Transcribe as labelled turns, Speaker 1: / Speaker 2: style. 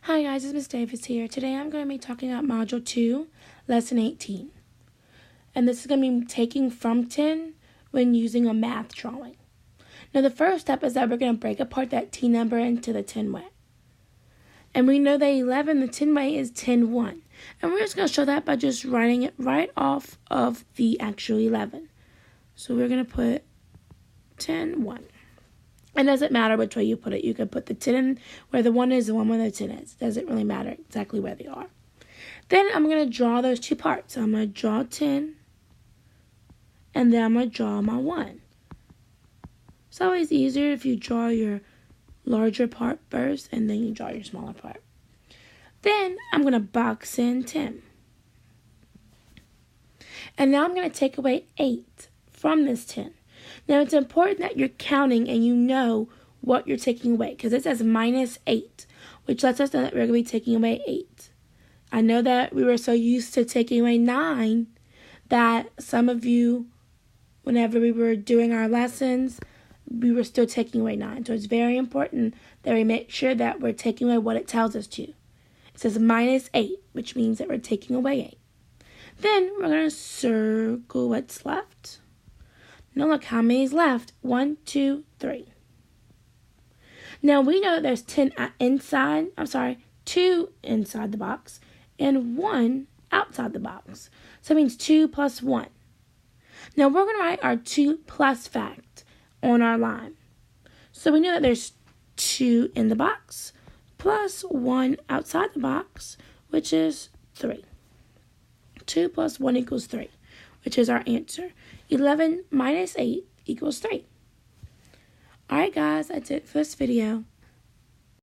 Speaker 1: Hi guys, it's Miss Davis here. Today I'm going to be talking about Module 2, Lesson 18. And this is going to be taking from 10 when using a math drawing. Now the first step is that we're going to break apart that T number into the 10 way. And we know that 11, the 10 way is 10, 1. And we're just going to show that by just writing it right off of the actual 11. So we're going to put 10, 1. It doesn't matter which way you put it. You can put the 10 in where the 1 is, the 1 where the 10 is. It doesn't really matter exactly where they are. Then I'm going to draw those two parts. So I'm going to draw 10, and then I'm going to draw my 1. It's always easier if you draw your larger part first, and then you draw your smaller part. Then I'm going to box in 10. And now I'm going to take away 8 from this 10. Now, it's important that you're counting and you know what you're taking away, because it says minus 8, which lets us know that we're going to be taking away 8. I know that we were so used to taking away 9 that some of you, whenever we were doing our lessons, we were still taking away 9. So it's very important that we make sure that we're taking away what it tells us to. It says minus 8, which means that we're taking away 8. Then we're going to circle what's left. Now look how many is left. 1, 2, 3. Now we know that there's 2 inside the box and 1 outside the box. So that means 2 plus 1. Now we're going to write our 2 plus fact on our line. So we know that there's 2 in the box plus 1 outside the box, which is 3. 2 plus 1 equals 3. Which is our answer. 11 minus 8 equals 3. Alright guys, that's it for this video.